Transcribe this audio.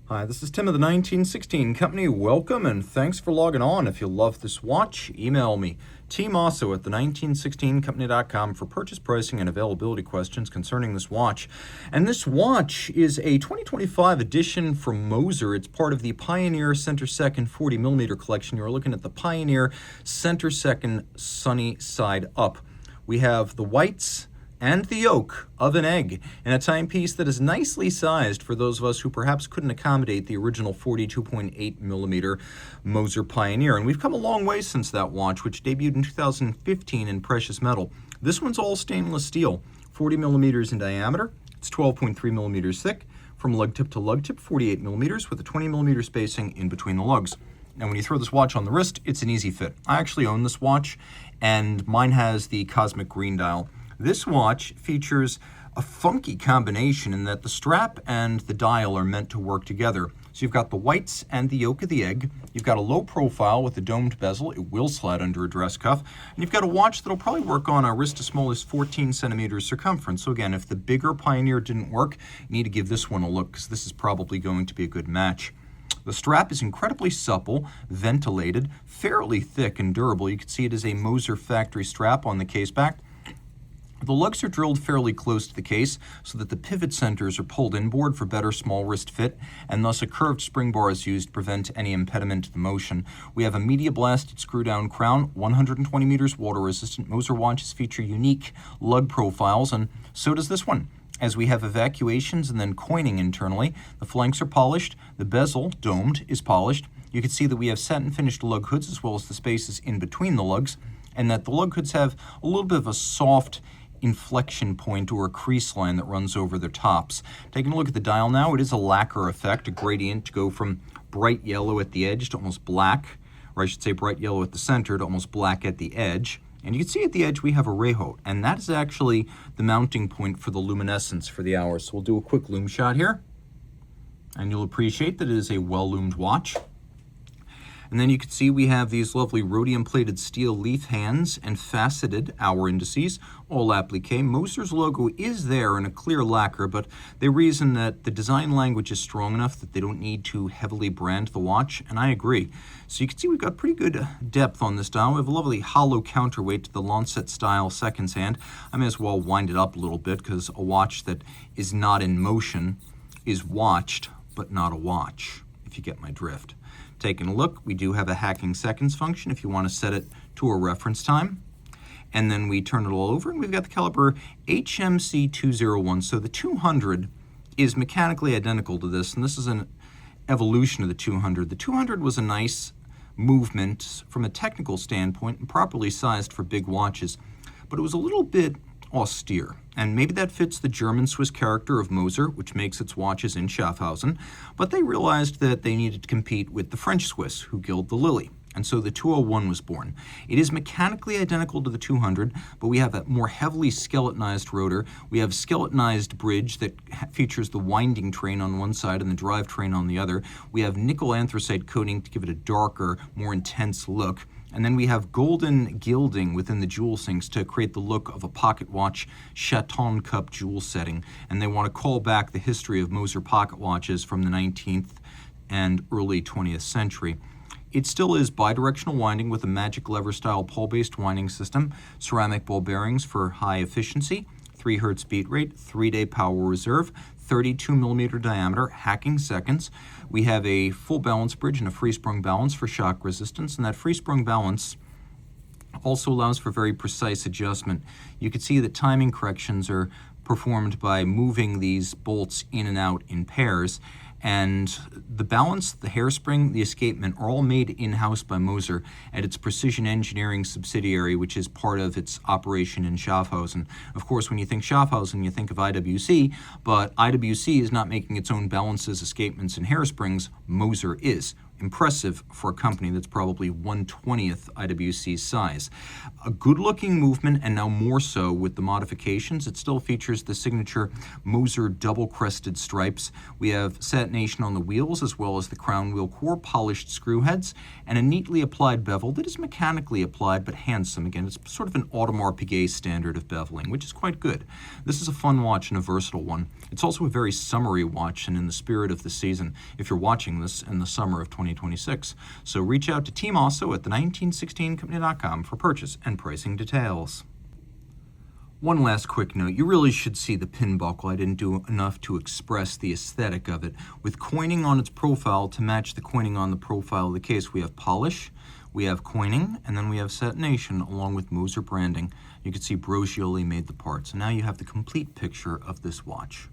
Hi, this is Tim of the 1916 Company. Welcome and thanks for logging on. If you love this watch, email me, Team Mosso at the1916company.com for purchase pricing and availability questions concerning this watch. And this watch is a 2025 edition from Moser. It's part of the Pioneer Center Second 40mm collection. You're looking at the Pioneer Center Second Sunny Side Up. We have the whites and the yolk of an egg in a timepiece that is nicely sized for those of us who perhaps couldn't accommodate the original 42.8mm Moser Pioneer. And we've come a long way since that watch, which debuted in 2015 in precious metal. This one's all stainless steel, 40mm in diameter. It's 12.3mm thick, from lug tip to lug tip, 48mm with a 20mm spacing in between the lugs. Now, when you throw this watch on the wrist, it's an easy fit. I actually own this watch, and mine has the cosmic green dial. This watch features a funky combination in that the strap and the dial are meant to work together. So you've got the whites and the yolk of the egg. You've got a low profile with a domed bezel. It will slide under a dress cuff. And you've got a watch that'll probably work on a wrist as small as 14 centimeters circumference. So again, if the bigger Pioneer didn't work, you need to give this one a look because this is probably going to be a good match. The strap is incredibly supple, ventilated, fairly thick and durable. You can see it is a Moser factory strap on the case back. The lugs are drilled fairly close to the case so that the pivot centers are pulled inboard for better small wrist fit, and thus a curved spring bar is used to prevent any impediment to the motion. We have a media blasted screw down crown, 120 meters water resistant. Moser watches feature unique lug profiles, and so does this one. As we have evacuations and then coining internally, the flanks are polished, the bezel, domed, is polished. You can see that we have satin finished lug hoods as well as the spaces in between the lugs, and that the lug hoods have a little bit of a soft inflection point or a crease line that runs over their tops. Taking a look at the dial now, it is a lacquer effect, a gradient to go from bright yellow at the edge to almost black, or I should say bright yellow at the center to almost black at the edge. And you can see at the edge we have a rehaut, and that is actually the mounting point for the luminescence for the hour. So we'll do a quick loom shot here, and you'll appreciate that it is a well-loomed watch. And then you can see we have these lovely rhodium-plated steel leaf hands and faceted hour indices, all applique. Moser's logo is there in a clear lacquer, but they reason that the design language is strong enough that they don't need to heavily brand the watch, and I agree. So you can see we've got pretty good depth on this dial. We have a lovely hollow counterweight to the Lancet style seconds hand. I may as well wind it up a little bit because a watch that is not in motion is watched, but not a watch, if you get my drift. Taking a look, we do have a hacking seconds function if you want to set it to a reference time. And then we turn it all over, and we've got the caliber HMC 201. So the 200 is mechanically identical to this, and this is an evolution of the 200. The 200 was a nice movement from a technical standpoint and properly sized for big watches, but it was a little bit austere. And maybe that fits the German-Swiss character of Moser, which makes its watches in Schaffhausen, but they realized that they needed to compete with the French-Swiss, who gild the lily. And so the 201 was born. It is mechanically identical to the 200, but we have a more heavily skeletonized rotor. We have skeletonized bridge that features the winding train on one side and the drive train on the other. We have nickel anthracite coating to give it a darker, more intense look. And then we have golden gilding within the jewel sinks to create the look of a pocket watch Chaton Cup jewel setting. And they want to call back the history of Moser pocket watches from the 19th and early 20th century. It still is bidirectional winding with a magic lever style pole-based winding system, ceramic ball bearings for high efficiency, 3 Hertz beat rate, 3-day power reserve, 32mm diameter, hacking seconds. We have a full balance bridge and a free sprung balance for shock resistance, and that free sprung balance also allows for very precise adjustment. You can see that timing corrections are performed by moving these bolts in and out in pairs, and the balance, the hairspring, the escapement are all made in-house by Moser at its precision engineering subsidiary, which is part of its operation in Schaffhausen. Of course, when you think Schaffhausen, you think of IWC, but IWC is not making its own balances, escapements, and hairsprings. Moser is. Impressive for a company that's probably 1/20th IWC size. A good-looking movement, and now more so with the modifications. It still features the signature Moser double-crested stripes. We have satination on the wheels as well as the crown wheel core, polished screw heads, and a neatly applied bevel that is mechanically applied but handsome. Again, it's sort of an Audemars Piguet standard of beveling, which is quite good. This is a fun watch and a versatile one. It's also a very summery watch and in the spirit of the season if you're watching this in the summer of 2026. So reach out to Team Mosso at the1916company.com for purchase and pricing details. One last quick note, you really should see the pin buckle. I didn't do enough to express the aesthetic of it. With coining on its profile to match the coining on the profile of the case, we have polish, we have coining, and then we have satination along with Moser branding. You can see Brogioli made the parts. And now you have the complete picture of this watch.